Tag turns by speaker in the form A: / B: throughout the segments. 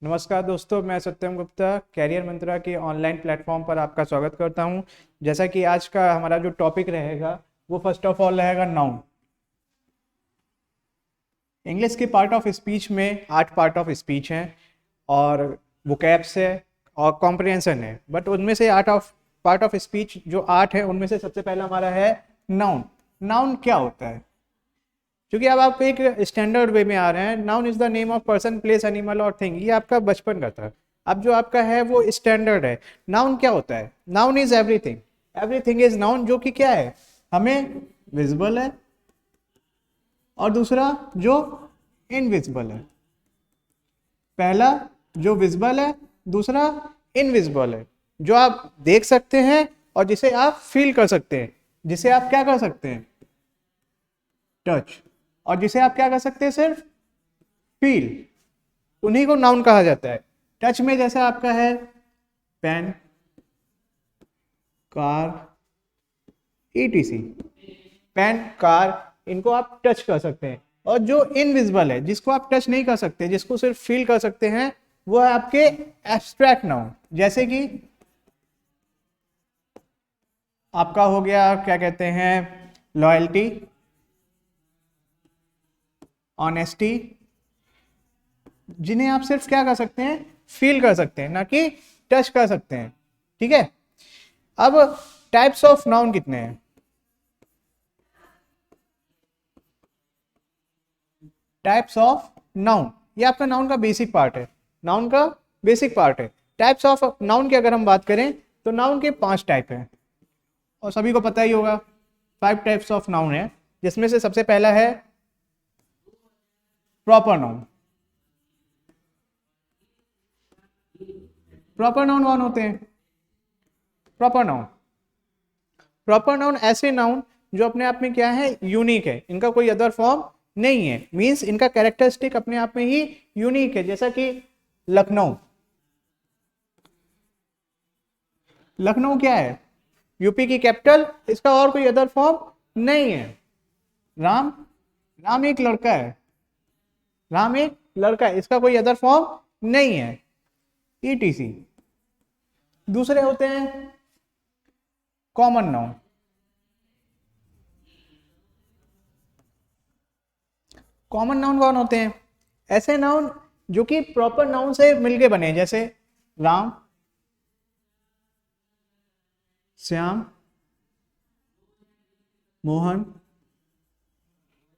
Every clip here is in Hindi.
A: नमस्कार दोस्तों, मैं सत्यम गुप्ता कैरियर मंत्रा के ऑनलाइन प्लेटफॉर्म पर आपका स्वागत करता हूं। जैसा कि आज का हमारा जो टॉपिक रहेगा वो फर्स्ट ऑफ ऑल रहेगा नाउन। इंग्लिश के पार्ट ऑफ स्पीच में 8 पार्ट ऑफ स्पीच हैं और वोकैब्स है और कॉम्प्रिहेंशन है, बट उनमें से पार्ट ऑफ स्पीच जो 8 है उनमें से सबसे पहला हमारा है नाउन। नाउन क्या होता है? क्योंकि अब आप एक स्टैंडर्ड वे में आ रहे हैं। Noun is the name of person, place, animal और थिंग, ये आपका बचपन का था। अब जो आपका है वो स्टैंडर्ड है। नाउन क्या होता है? Noun is everything, everything is noun, जो कि क्या है, हमें विजिबल है और दूसरा जो इनविजिबल है। पहला जो विजिबल है, दूसरा इनविजिबल है, जो आप देख सकते हैं और जिसे आप फील कर सकते हैं, जिसे आप क्या कर सकते हैं, टच, और जिसे आप क्या कर सकते हैं, सिर्फ फील, उन्हीं को नाउन कहा जाता है। टच में जैसे आपका है pen, car, etc. Pen, car, इनको आप टच कर सकते हैं। और जो इनविजिबल है, जिसको आप टच नहीं कर सकते, जिसको सिर्फ फील कर सकते हैं, वो है आपके एब्स्ट्रैक्ट नाउन। जैसे कि आपका हो गया, क्या कहते हैं, लॉयल्टी, ऑनेस्टी, जिन्हें आप सिर्फ क्या कर सकते हैं, फील कर सकते हैं, ना कि टच कर सकते हैं। ठीक है। अब टाइप्स ऑफ नाउन कितने हैं? टाइप्स ऑफ नाउन, ये आपका नाउन का बेसिक पार्ट है। नाउन का बेसिक पार्ट है। टाइप्स ऑफ नाउन की अगर हम बात करें तो नाउन के 5 टाइप हैं और सभी को पता ही होगा। 5 टाइप्स ऑफ नाउन है, जिसमें से सबसे पहला है प्रॉपर नाउन। प्रॉपर नाउन कौन होते हैं? प्रॉपर नाउन, प्रॉपर नाउन ऐसे नाउन जो अपने आप में क्या है, यूनिक है, इनका कोई अदर फॉर्म नहीं है। मींस इनका कैरेक्टरिस्टिक अपने आप में ही यूनिक है। जैसा कि लखनऊ, लखनऊ क्या है, यूपी की कैपिटल, इसका और कोई अदर फॉर्म नहीं है। राम, राम एक लड़का है, राम एक लड़का है, इसका कोई अदर फॉर्म नहीं है। ईटीसी। दूसरे होते हैं कॉमन नाउन। कॉमन नाउन कौन होते हैं? ऐसे नाउन जो कि प्रॉपर नाउन से मिलके बने, जैसे राम, श्याम, मोहन।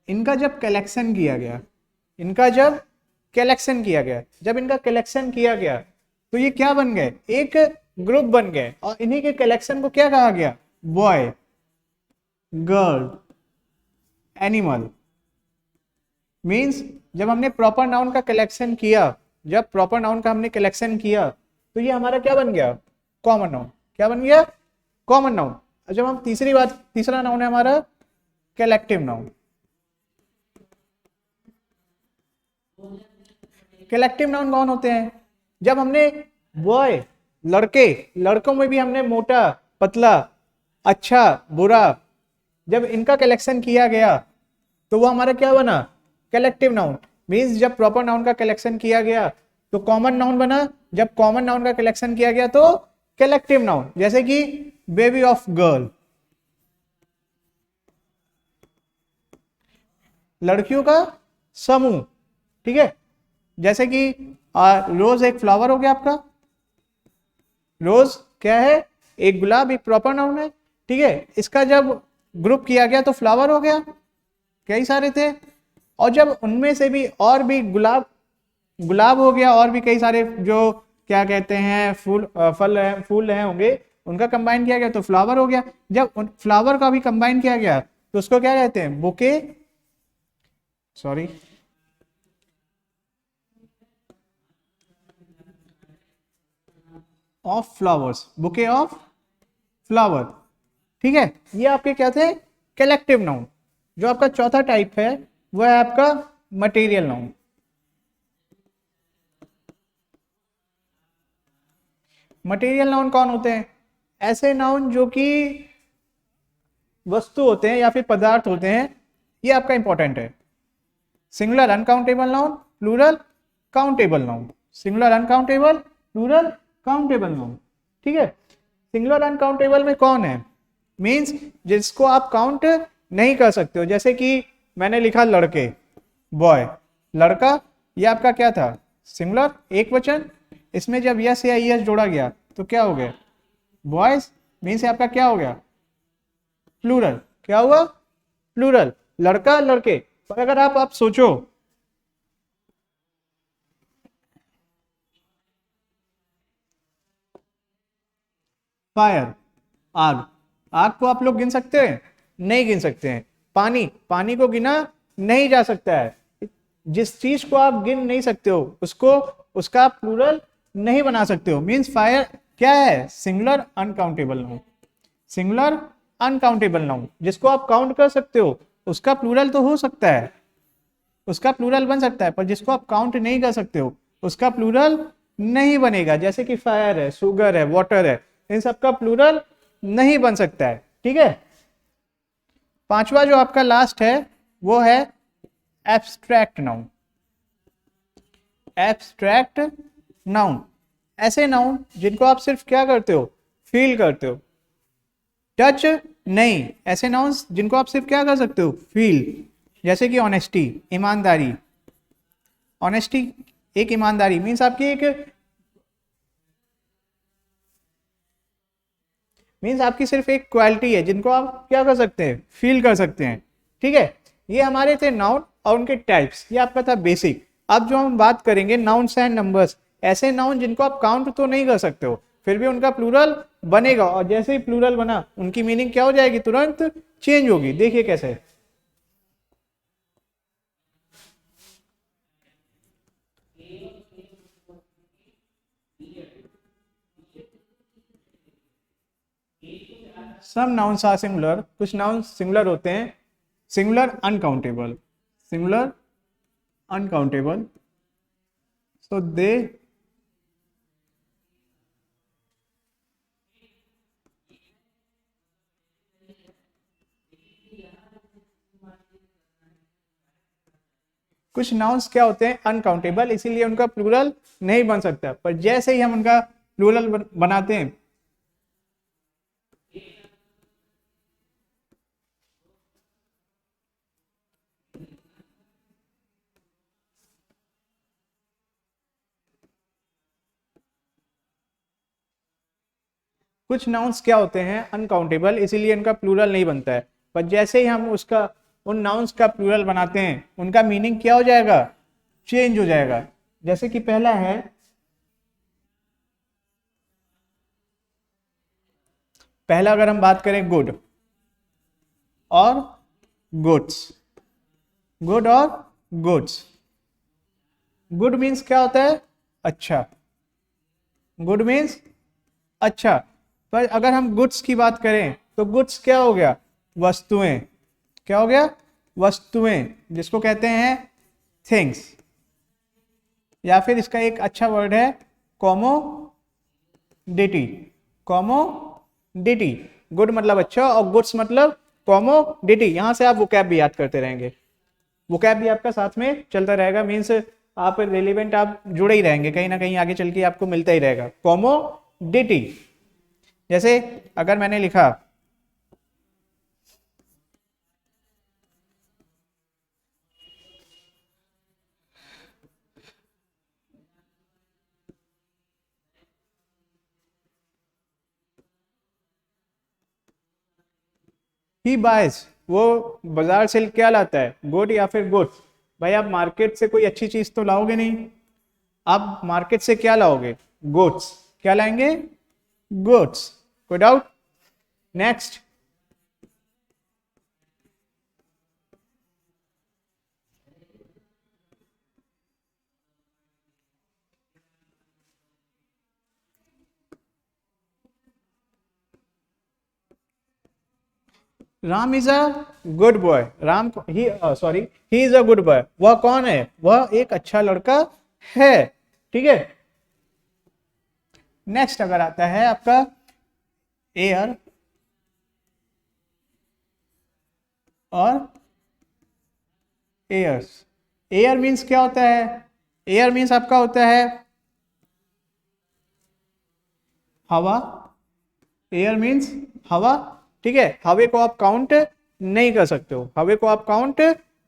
A: इनका जब कलेक्शन किया गया, इनका जब कलेक्शन किया गया, जब इनका कलेक्शन किया गया तो ये क्या बन गए, एक ग्रुप बन गए। और इन्हीं के कलेक्शन को क्या कहा गया? Boy, girl, animal. मीन्स जब हमने प्रॉपर नाउन का कलेक्शन किया, जब प्रॉपर नाउन का हमने कलेक्शन किया तो ये हमारा क्या बन गया? Common noun. क्या बन गया? Common noun. जब हम तीसरा नाउन है हमारा कलेक्टिव नाउन। कलेक्टिव नाउन कौन होते हैं? जब हमने बॉय, लड़के, लड़कों में भी हमने मोटा, पतला, अच्छा, बुरा, जब इनका कलेक्शन किया गया तो वो हमारा क्या बना? Collective noun. मींस जब प्रॉपर नाउन का कलेक्शन किया गया तो कॉमन नाउन बना, जब कॉमन नाउन का कलेक्शन किया गया तो कलेक्टिव नाउन। जैसे कि बेबी ऑफ गर्ल, लड़कियों का समूह। ठीक है। जैसे कि रोज एक फ्लावर हो गया आपका। रोज क्या है? एक गुलाब, एक प्रॉपर नाउन है। ठीक है। इसका जब ग्रुप किया गया तो फ्लावर हो गया, कई सारे थे। और जब उनमें से भी और भी गुलाब हो गया, और भी कई सारे जो क्या कहते हैं फूल हैं होंगे, उनका कंबाइन किया गया तो फ्लावर हो गया। जब उन फ्लावर का भी कंबाइन किया गया तो उसको क्या कहते हैं? Bouquet, sorry, of flowers, bouquet of flower. ठीक है। ये आपके क्या थे? Collective noun. जो आपका चौथा टाइप है वो है आपका मटेरियल नाउन। मटेरियल नाउन कौन होते हैं? ऐसे नाउन जो कि वस्तु होते हैं या फिर पदार्थ होते हैं। ये आपका इंपॉर्टेंट है। Singular uncountable noun, plural countable noun. Singular uncountable, plural countable noun. ठीक है, सिंगुलर अनकाउंटेबल में कौन है, मीन्स जिसको आप काउंट नहीं कर सकते हो। जैसे कि मैंने लिखा लड़के, बॉय, लड़का, ये आपका क्या था, सिंगुलर एक वचन, इसमें जब यस या यस जोड़ा गया तो क्या हो गया, बॉयज, मीन्स आपका क्या हो गया, प्लूरल। क्या हुआ, प्लूरल, लड़का लड़के। पर अगर आप सोचो, फायर, आग, आग को आप लोग गिन सकते हैं, नहीं गिन सकते हैं। पानी, पानी को गिना नहीं जा सकता है। जिस चीज को आप गिन नहीं सकते हो उसको, उसका आप प्लूरल नहीं बना सकते हो। मीन्स फायर क्या है, singular uncountable noun. Singular uncountable noun, जिसको आप काउंट कर सकते हो उसका प्लूरल तो हो सकता है, उसका प्लूरल बन सकता है, पर जिसको आप काउंट नहीं कर सकते हो उसका प्लूरल नहीं बनेगा। जैसे कि फायर है, शुगर है, वाटर है, इन सब का प्लूरल नहीं बन सकता है। ठीक है, पांचवा जो आपका लास्ट है वो है एब्स्ट्रैक्ट नाउन। एब्स्ट्रैक्ट नाउन, ऐसे नाउन जिनको आप सिर्फ क्या करते हो, फील करते हो, टच नहीं। ऐसे नाउन्स जिनको आप सिर्फ क्या कर सकते हो, फील। जैसे कि ऑनेस्टी, ईमानदारी, ऑनेस्टी एक ईमानदारी, मीन्स आपकी एक, मीन्स आपकी सिर्फ एक क्वालिटी है जिनको आप क्या कर सकते हैं, फील कर सकते हैं। ठीक है, ये हमारे थे नाउन और उनके टाइप्स, ये आपका था बेसिक। अब जो हम बात करेंगे नाउन्स एंड नंबर्स, ऐसे नाउन जिनको आप काउंट तो नहीं कर सकते हो फिर भी उनका प्लूरल बनेगा, और जैसे ही प्लूरल बना उनकी मीनिंग क्या हो जाएगी, तुरंत चेंज होगी। देखिए कैसे, सम नाउन्स आर सिंगुलर, कुछ नाउन सिंगुलर होते हैं, सिंगुलर अनकाउंटेबल, सिंगुलर अनकाउंटेबल, सो दे कुछ नाउन्स क्या होते हैं, अनकाउंटेबल, इसीलिए उनका प्लूरल नहीं बन सकता। पर जैसे ही हम उनका प्लूरल बनाते हैं, कुछ नाउन्स क्या होते हैं, अनकाउंटेबल, इसीलिए उनका प्लूरल नहीं बनता है। पर जैसे ही हम उसका, उन नाउन्स का प्लूरल बनाते हैं, उनका मीनिंग क्या हो जाएगा, चेंज हो जाएगा। जैसे कि पहला है, पहला अगर हम बात करें गुड और गुड्स, गुड और गुड्स। गुड मीन्स क्या होता है, अच्छा, गुड मीन्स अच्छा। पर अगर हम गुड्स की बात करें तो गुड्स क्या हो गया, वस्तुएं। क्या हो गया, वस्तुएं, जिसको कहते हैं थिंग्स। या फिर इसका एक अच्छा वर्ड है कॉमोडिटी, कॉमोडिटी। गुड मतलब अच्छा और गुड्स मतलब कॉमोडिटी। यहां से आप वोकैब भी याद करते रहेंगे, वोकैब भी आपका साथ में चलता रहेगा। मीन्स आप रिलेवेंट, आप जुड़े ही रहेंगे, कहीं ना कहीं आगे चल के आपको मिलता ही रहेगा। कॉमोडिटी, जैसे अगर मैंने लिखा ही बायस, वो बाजार से क्या लाता है, गुड या फिर गुड्स। भाई आप मार्केट से कोई अच्छी चीज तो लाओगे नहीं, आप मार्केट से क्या लाओगे, गुड्स। क्या लाएंगे, गुड्स, कोई doubt. Next, Ram is a good boy, Ram he, sorry, he is a good boy. वह कौन है, वह एक अच्छा लड़का है। ठीक है, नेक्स्ट अगर आता है आपका एयर और एयर्स। एयर मीन्स क्या होता है, एयर मीन्स आपका होता है हवा, एयर मीन्स हवा, ठीक है। हवे को आप काउंट नहीं कर सकते हो, हवे को आप काउंट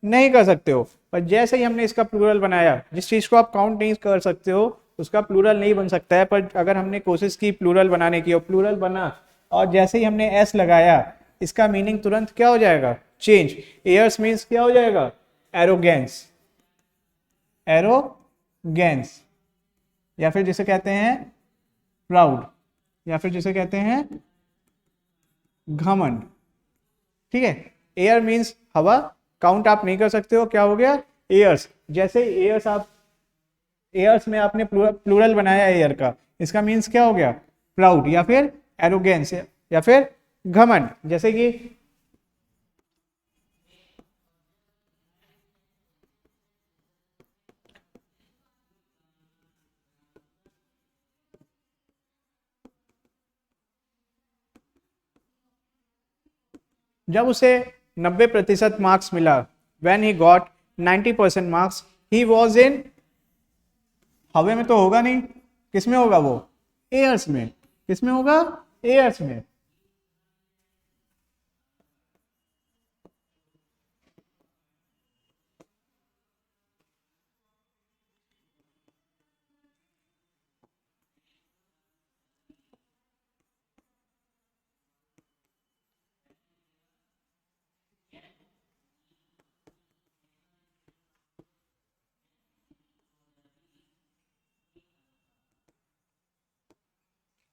A: नहीं कर सकते हो। पर जैसे ही हमने इसका प्लूरल बनाया, जिस चीज को आप काउंट नहीं कर सकते हो उसका प्लूरल नहीं बन सकता है। पर अगर हमने कोशिश की प्लूरल बनाने की और प्लूरल बना, और जैसे ही हमने एस लगाया, इसका मीनिंग तुरंत क्या हो जाएगा, चेंज। एयर्स मीन्स क्या हो जाएगा, एरोगेंस, एरोगेंस, या फिर जिसे कहते हैं प्राउड, या फिर जिसे कहते हैं घमंड, ठीक है। एयर मीन्स हवा, काउंट आप नहीं कर सकते हो, क्या हो गया, एयर्स। जैसे एयर्स आप, एयर्स में आपने प्लूरल बनाया एयर का, इसका मीन्स क्या हो गया, प्राउड, या फिर एरोगेंस, या फिर घमंड। जैसे कि जब उसे 90% मार्क्स मिला, when he got 90% marks, he was in, हवे में तो होगा नहीं, किस में होगा वो, एयर्स में। किस में होगा, एयर्स में।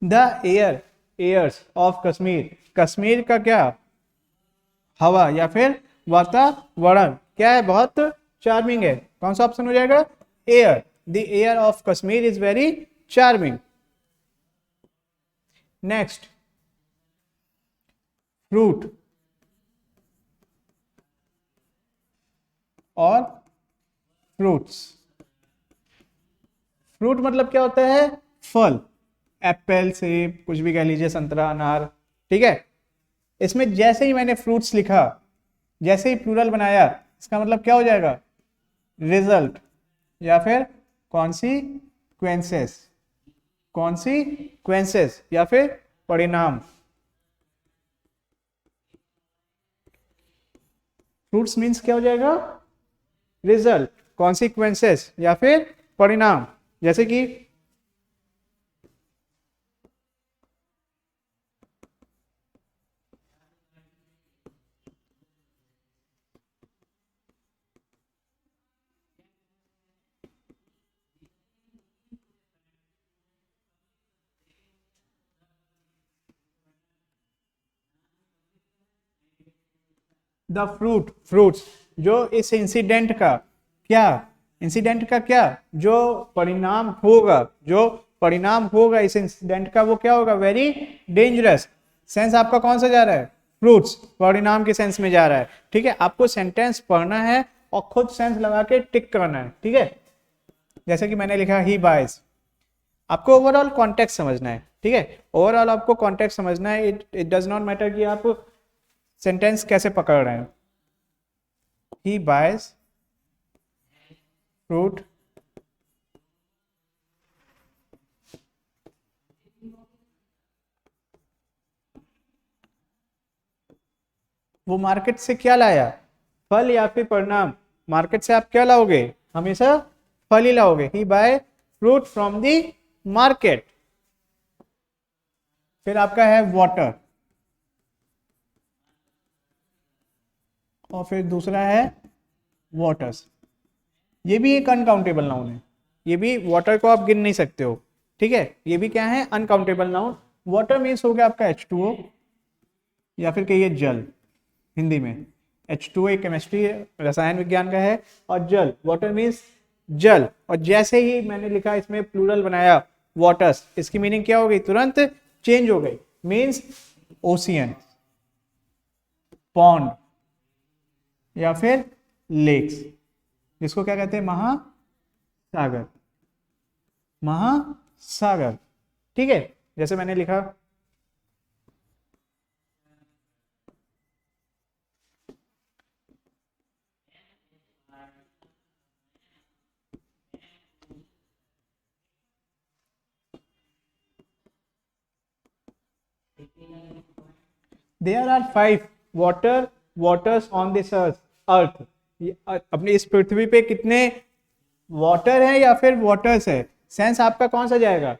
A: The air, airs of Kashmir, Kashmir का क्या, हवा या फिर वातावरण क्या है, बहुत चार्मिंग है। कौन सा ऑप्शन हो जाएगा, air. The air of Kashmir is very charming. Next, fruit और फ्रूट्स। फ्रूट मतलब क्या होता है, फल, एप्पल, सेब, कुछ भी कह लीजिए, संतरा, अनार, ठीक है। इसमें जैसे ही मैंने फ्रूट्स लिखा, जैसे ही प्लूरल बनाया, इसका मतलब क्या हो जाएगा, रिजल्ट, या फिर कॉन्सिक्वेंसेस, कॉन्सिक्वेंसेस या फिर परिणाम। फ्रूट्स मीन्स क्या हो जाएगा, रिजल्ट, कॉन्सिक्वेंसेस या फिर परिणाम। जैसे कि द फ्रूट, फ्रूट्स, जो इस इंसिडेंट का क्या, इंसिडेंट का क्या, जो परिणाम होगा, जो परिणाम होगा इस इंसिडेंट का, वो क्या होगा, वेरी डेंजरस। सेंस आपका कौन सा जा रहा है, फ्रूट्स, परिणाम के सेंस में जा रहा है, ठीक है। आपको सेंटेंस पढ़ना है और खुद सेंस लगा के टिक करना है, ठीक है। जैसे कि मैंने लिखा ही बाइज, आपको ओवरऑल कॉन्टेक्स्ट समझना है, ठीक है। ओवरऑल आपको कॉन्टेक्स्ट समझना है। इट डज नॉट मैटर कि आप सेंटेंस कैसे पकड़ रहे हैं। ही बाइज फ्रूट, वो मार्केट से क्या लाया, फल या फिर परिणाम। मार्केट से आप क्या लाओगे, हमेशा फल ही लाओगे। He buy fruit from the market. फिर आपका है वाटर, और फिर दूसरा है वाटर्स। ये भी एक अनकाउंटेबल नाउन है, ये भी वाटर को आप गिन नहीं सकते हो, ठीक है। ये भी क्या है, अनकाउंटेबल नाउन। वाटर मीन्स हो गया आपका H2O, या फिर कहिए जल, हिंदी में H2O एक केमिस्ट्री रसायन विज्ञान का है, और जल, वाटर मीन्स जल। और जैसे ही मैंने लिखा इसमें प्लूरल बनाया वाटर्स, इसकी मीनिंग क्या हो गई, तुरंत चेंज हो गई। मीन्स ओशियन, पॉन्ड, या फिर लेक्स, जिसको क्या कहते हैं, महासागर, महासागर, ठीक है। जैसे मैंने लिखा, there are 5 waters on this earth. अपनी इस पृथ्वी पे कितने वाटर है या फिर वाटर्स है? सेंस आपका कौन सा जाएगा?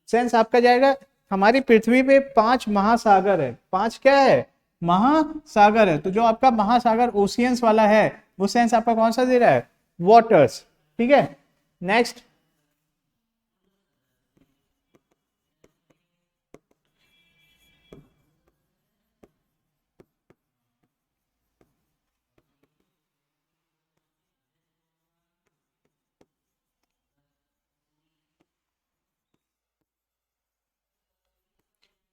A: सेंस आपका जाएगा, हमारी पृथ्वी पे 5 महासागर है। 5 क्या है? महासागर है। तो जो आपका महासागर ओशियंस वाला है वो सेंस आपका कौन सा दे रहा है? वाटर्स। ठीक है, next.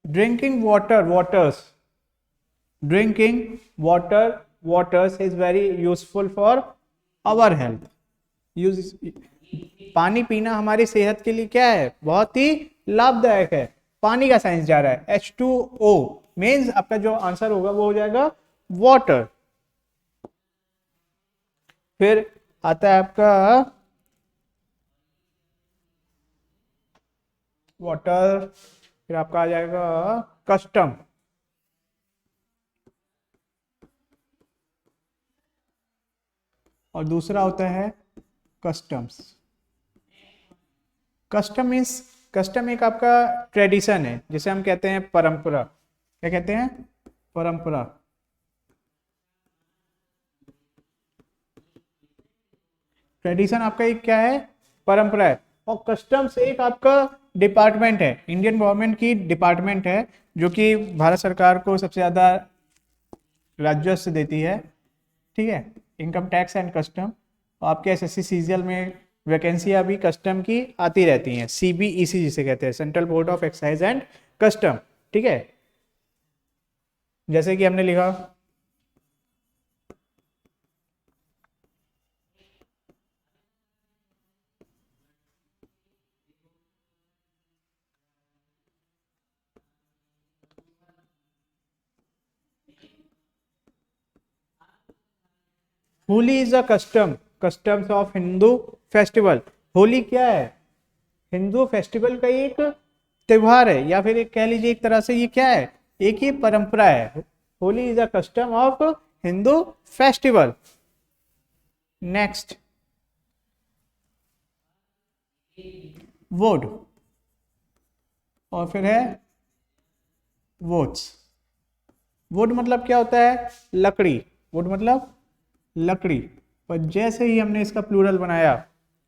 A: Drinking waters is very useful for our health। Use पानी पीना हमारी सेहत के लिए क्या है? बहुत ही लाभदायक है। पानी का साइंस जा रहा है H2O मीन्स आपका जो आंसर होगा वो हो जाएगा वाटर। फिर आता है आपका वाटर, फिर आपका आ जाएगा कस्टम। और दूसरा होता है कस्टम्स। कस्टम एक आपका ट्रेडिशन है, जिसे हम कहते हैं परंपरा। क्या कहते हैं? परंपरा। ट्रेडिशन आपका एक क्या है? परंपरा है। और कस्टम्स एक आपका डिपार्टमेंट है, इंडियन गवर्नमेंट की डिपार्टमेंट है, जो कि भारत सरकार को सबसे ज़्यादा राजस्व देती है। ठीक है, इनकम टैक्स एंड कस्टम। आपके एसएससी सीजीएल में वैकेंसियां भी कस्टम की आती रहती हैं, सीबीईसी जिसे कहते हैं, central board of excise and custom. ठीक है, जैसे कि हमने लिखा Holi is a customs of Hindu festival. Holi क्या है? हिंदू फेस्टिवल का एक त्योहार है, या फिर एक कह लीजिए एक तरह से ये क्या है? एक ही परंपरा है। Holi is a custom of Hindu festival. Next, वोड, और फिर है वोट्स। वुड मतलब क्या होता है? लकड़ी। वुड मतलब लकड़ी। पर जैसे ही हमने इसका प्लूरल बनाया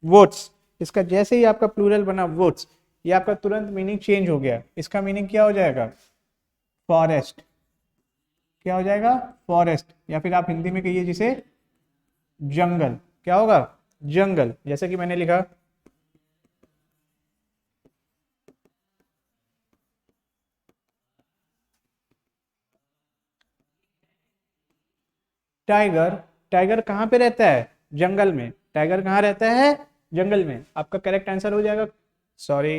A: वुड्स, इसका जैसे ही आपका प्लूरल बना वुड्स, ये आपका तुरंत मीनिंग चेंज हो गया। इसका मीनिंग क्या हो जाएगा? फॉरेस्ट। क्या हो जाएगा? फॉरेस्ट। या फिर आप हिंदी में कहिए जिसे जंगल। क्या होगा? जंगल। जैसे कि मैंने लिखा टाइगर। टाइगर कहाँ पे रहता है? जंगल में। टाइगर कहाँ रहता है? जंगल में। आपका करेक्ट आंसर हो जाएगा, सॉरी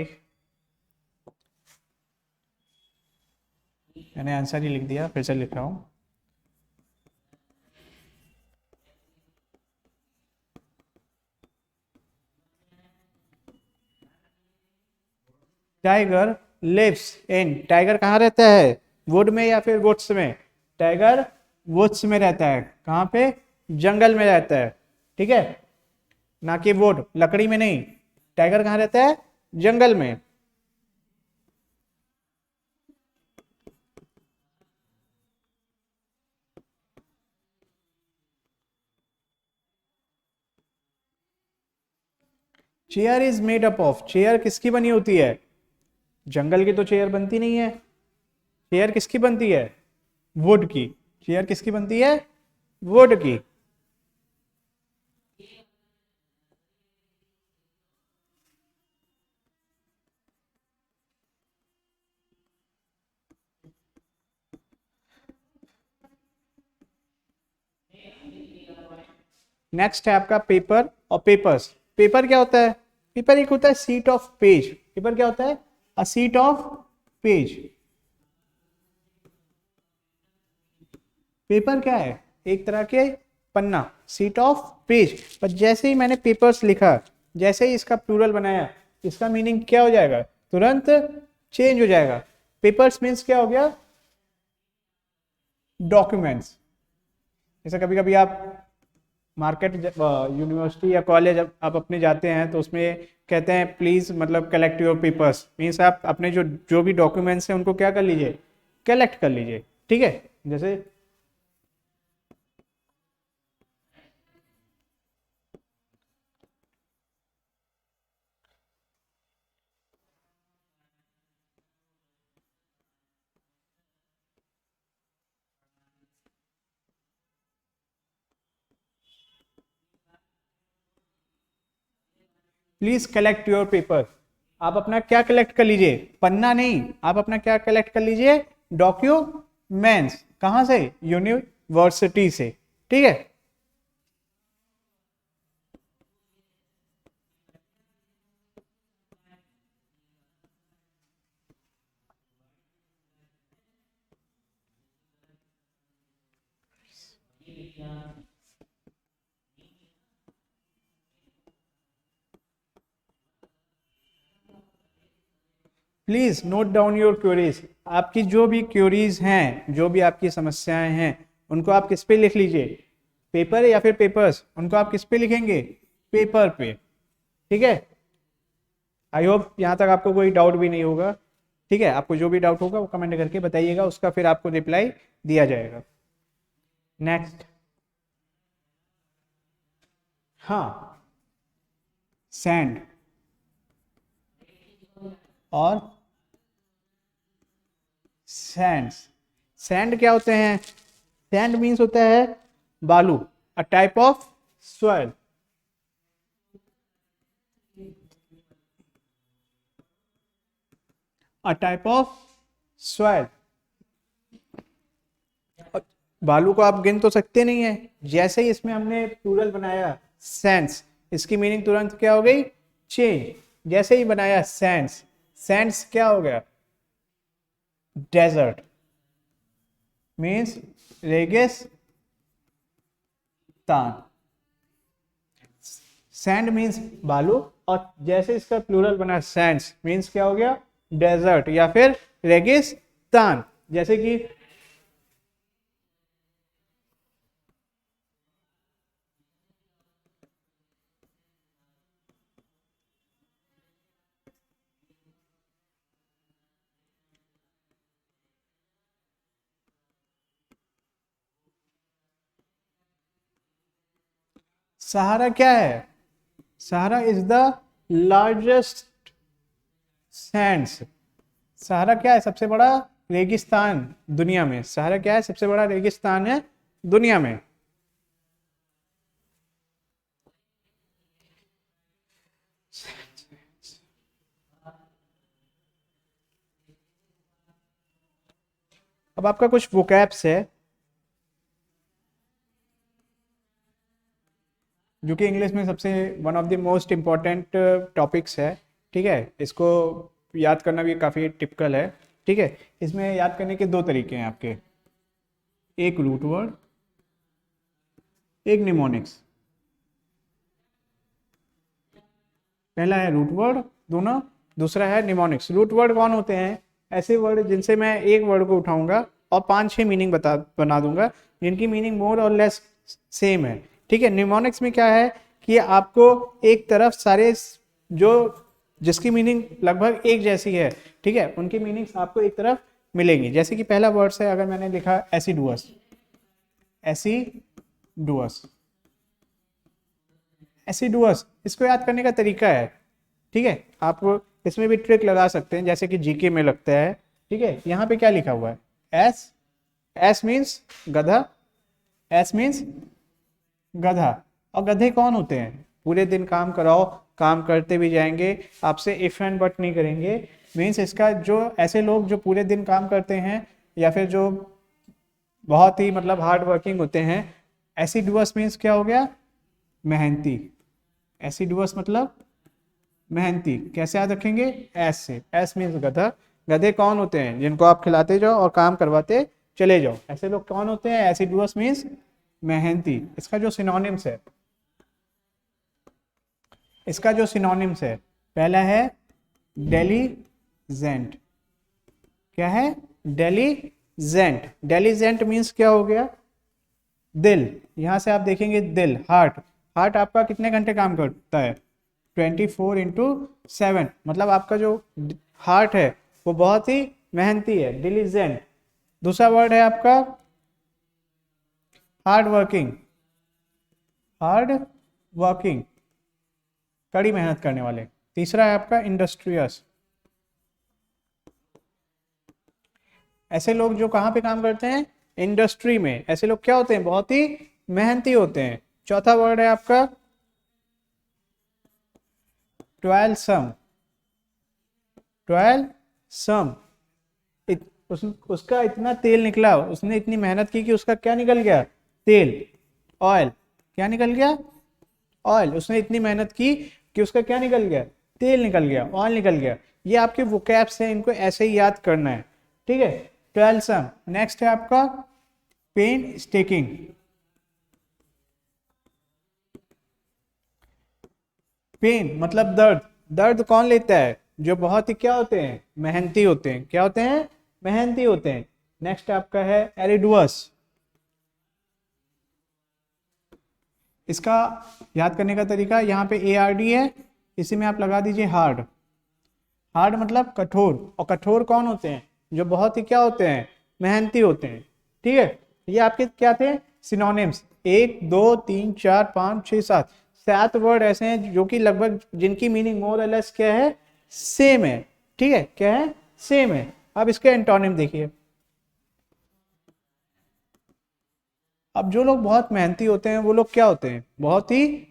A: मैंने आंसर ही लिख दिया, फिर से लिख रहा हूं। Tiger lives in. टाइगर कहाँ रहता है? वुड में या फिर वुड्स में? टाइगर वुड्स में रहता है। कहाँ पे? जंगल में रहता है। ठीक है, ना कि वुड, लकड़ी में नहीं। टाइगर कहाँ रहता है? जंगल में। Chair is made up of. Chair किसकी बनी होती है? जंगल की तो चेयर बनती नहीं है। चेयर किसकी बनती है? वुड की। चेयर किसकी बनती है? वुड की। नेक्स्ट है आपका पेपर और पेपर्स। पेपर क्या होता है? पेपर एक होता है सीट ऑफ पेज। पेपर क्या होता है? अ सीट ऑफ पेज। पेपर क्या है? एक तरह के पन्ना, सीट ऑफ पेज। पर जैसे ही मैंने पेपर्स लिखा, जैसे ही इसका प्लूरल बनाया, इसका मीनिंग क्या हो जाएगा? तुरंत चेंज हो जाएगा। पेपर्स मीन्स क्या हो गया? डॉक्यूमेंट्स। जैसे कभी कभी आप मार्केट, यूनिवर्सिटी या कॉलेज आप अपने जाते हैं तो उसमें कहते हैं प्लीज़ मतलब कलेक्ट योर पेपर्स, मीन्स आप अपने जो जो भी डॉक्यूमेंट्स हैं उनको क्या कर लीजिए, कलेक्ट कर लीजिए। ठीक है, जैसे प्लीज कलेक्ट योर पेपर, आप अपना क्या कलेक्ट कर लीजिए, पन्ना नहीं, आप अपना क्या कलेक्ट कर लीजिए, डॉक्यूमेंट्स। कहां से, यूनिवर्सिटी से। ठीक है, please note down your queries, आपकी जो भी क्वेरीज हैं, जो भी आपकी समस्याएं हैं, उनको आप किस पे लिख लीजिए, पेपर या फिर पेपर्स, उनको आप किस पे लिखेंगे, पेपर पे। ठीक है, आई होप यहाँ तक आपको कोई डाउट भी नहीं होगा। ठीक है, आपको जो भी डाउट होगा वो कमेंट करके बताइएगा, उसका फिर आपको रिप्लाई दिया जाएगा। नेक्स्ट, हाँ, सैंड और सैंड्स। सैंड क्या होते हैं, सैंड मीन्स होता है बालू, a type of soil. A type of soil. बालू को आप गिन तो सकते नहीं है, जैसे ही इसमें हमने प्लूरल बनाया सैंड्स, इसकी मीनिंग तुरंत क्या हो गई, चेंज। जैसे ही बनाया सैंड्स, सैंड्स क्या हो गया, डेजर्ट, मीन्स रेगिस्तान। सैंड मीन्स बालू, और जैसे इसका प्लूरल बना सैंड्स, मीन्स क्या हो गया, डेजर्ट या फिर रेगिस्तान। जैसे कि सहारा क्या है, सहारा इज द लार्जेस्ट सैंड्स। सहारा क्या है, सबसे बड़ा रेगिस्तान दुनिया में। सहारा क्या है, सबसे बड़ा रेगिस्तान है दुनिया में। अब आपका कुछ वोकैब्स है जो कि इंग्लिश में सबसे one of the most important topics है। ठीक है, इसको याद करना भी काफ़ी टिपिकल है। ठीक है, इसमें याद करने के दो तरीके हैं आपके, एक रूट वर्ड, एक निमोनिक्स। पहला है रूट वर्ड, दोनों, दूसरा है निमोनिक्स। रूट वर्ड कौन होते हैं, ऐसे वर्ड जिनसे मैं एक वर्ड को उठाऊंगा और 5-6 मीनिंग बना दूंगा, जिनकी मीनिंग मोर और लेस सेम है। ठीक है, निमोनिक्स में क्या है कि आपको एक तरफ सारे जो जिसकी मीनिंग लगभग एक जैसी है, ठीक है, उनकी मीनिंग्स आपको एक तरफ मिलेंगी। जैसे कि पहला वर्ड है, अगर मैंने लिखा एसिडुअस, एसिडुअस, एसिडुअस, इसको याद करने का तरीका है। ठीक है, आप इसमें भी ट्रिक लगा सकते हैं, जैसे कि जीके में लगता है। ठीक है, यहाँ पे क्या लिखा हुआ है, एस, एस मीन्स गधा, एस मीन्स गधा। और गधे कौन होते हैं, पूरे दिन काम कराओ, काम करते भी जाएंगे, आपसे इफ एंड बट नहीं करेंगे। मीन्स इसका जो ऐसे लोग जो पूरे दिन काम करते हैं या फिर जो बहुत ही मतलब हार्ड वर्किंग होते हैं, एसिडुअस मीन्स क्या हो गया, मेहनती। एसिडुअस मतलब मेहनती। कैसे याद रखेंगे, एस से, एस मीन्स गधा। गधे कौन होते हैं, जिनको आप खिलाते जाओ और काम करवाते चले जाओ, ऐसे लोग कौन होते हैं, एसिडुअस मीन्स मेहनती। इसका जो सिनोनिम्स है, इसका जो सिनोनिम्स है, पहला है डेलीजेंट। क्या है, डेलीजेंट, जेंट। डेलीजेंट मीन्स क्या हो गया, दिल। यहाँ से आप देखेंगे दिल, हार्ट। हार्ट आपका कितने घंटे काम करता है, 24/7। मतलब आपका जो हार्ट है वो बहुत ही मेहनती है, डिलीजेंट। दूसरा वर्ड है आपका हार्ड वर्किंग। हार्ड वर्किंग, कड़ी मेहनत करने वाले। तीसरा है आपका इंडस्ट्रियस। ऐसे लोग जो कहाँ पे काम करते हैं, इंडस्ट्री में। ऐसे लोग क्या होते हैं, बहुत ही मेहनती होते हैं। चौथा वर्ड है आपका टॉयलसम। टॉयलसम, उसका इतना तेल निकला, उसने इतनी मेहनत की कि उसका क्या निकल गया, तेल, ऑयल। क्या निकल गया, ऑयल। उसने इतनी मेहनत की कि उसका क्या निकल गया, तेल निकल गया, ऑयल निकल गया। ये आपके वोकैब्स हैं, इनको ऐसे ही याद करना है, ठीक है। टॉयलसम। नेक्स्ट है आपका पेन स्टेकिंग। पेन मतलब दर्द। दर्द कौन लेता है, जो बहुत ही क्या होते हैं, मेहनती होते हैं। क्या होते हैं, मेहनती होते हैं। नेक्स्ट आपका है एरिडुअस। इसका याद करने का तरीका, यहाँ पे ARD है, इसी में आप लगा दीजिए हार्ड। हार्ड मतलब कठोर, और कठोर कौन होते हैं, जो बहुत ही क्या होते हैं, मेहनती होते हैं, ठीक है। ये आपके क्या थे, सिनोनिम्स। 1 2 3 4 5 6 7, 7 वर्ड ऐसे हैं जो कि लगभग जिनकी मीनिंग मोर और लेस क्या है, सेम है, ठीक है। क्या है, सेम है। अब इसके एंटोनिम देखिए। अब जो लोग बहुत मेहनती होते हैं वो लोग क्या होते हैं, बहुत ही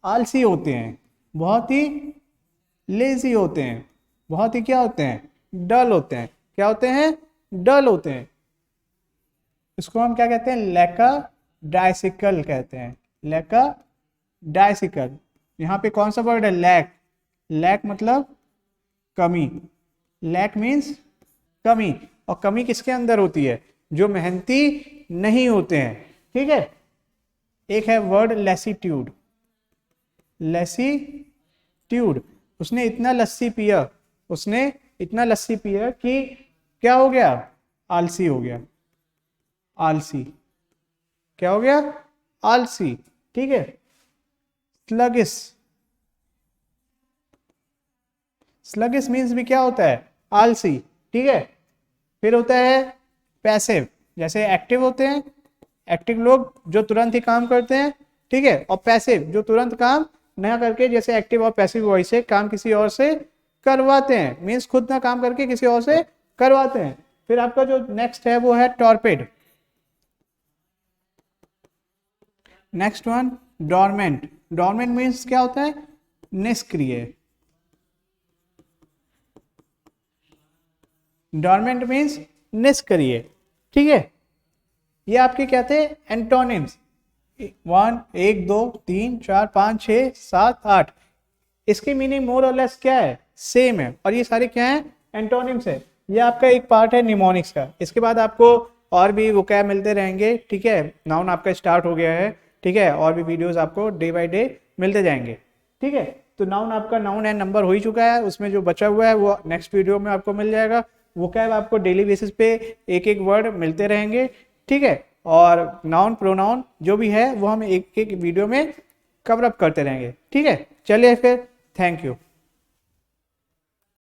A: आलसी होते हैं, बहुत ही लेजी होते हैं, बहुत ही क्या होते हैं, डल होते हैं। क्या होते हैं, डल होते हैं। इसको हम क्या कहते हैं, लैका डाइसिकल कहते हैं। लैका डाइसिकल। यहाँ पे कौन सा वर्ड है, लैक। लैक मतलब कमी। लैक मीन्स कमी। और कमी किसके अंदर होती है, जो मेहनती नहीं होते हैं, ठीक है। एक है वर्ड लेसीट्यूड। लेसीट्यूड, उसने इतना लस्सी पिया, उसने इतना लस्सी पिया कि क्या हो गया, आलसी हो गया। आलसी, क्या हो गया, आलसी, ठीक है। स्लगिस। स्लगिस मीन्स भी क्या होता है, आलसी, ठीक है। फिर होता है पैसिव। जैसे एक्टिव होते हैं, एक्टिव लोग जो तुरंत ही काम करते हैं, ठीक है। और पैसिव जो तुरंत काम ना करके, जैसे एक्टिव और पैसिव वॉइस से काम किसी और से करवाते हैं, मीन्स खुद ना काम करके किसी और से करवाते हैं। फिर आपका जो नेक्स्ट है वो है torpid. Next one dormant. Dormant means क्या होता है, निष्क्रिय। डोरमेंट मीन्स निष्क्रिय, ठीक है। ये आपके क्या थे, एंटोनिम्स। 1 2 3 4 5 6 7 8। इसकी मीनिंग मोर और लेस क्या है, सेम है। और ये सारे क्या है, एंटोनिम्स है। ये आपका एक पार्ट है निमोनिक्स का। इसके बाद आपको और भी वोकैब मिलते रहेंगे, ठीक है। नाउन आपका स्टार्ट हो गया है, ठीक है। और भी वीडियोस आपको डे बाय डे मिलते जाएंगे, ठीक है। तो नाउन आपका नाउन एंड नंबर हो ही चुका है, उसमें जो बचा हुआ है वो नेक्स्ट वीडियो में आपको मिल जाएगा। वोकैब आपको डेली बेसिस पे एक एक वर्ड मिलते रहेंगे, ठीक है। और नाउन प्रोनाउन जो भी है वो हम एक एक वीडियो में कवर अप करते रहेंगे, ठीक है। चलिए फिर, थैंक यू।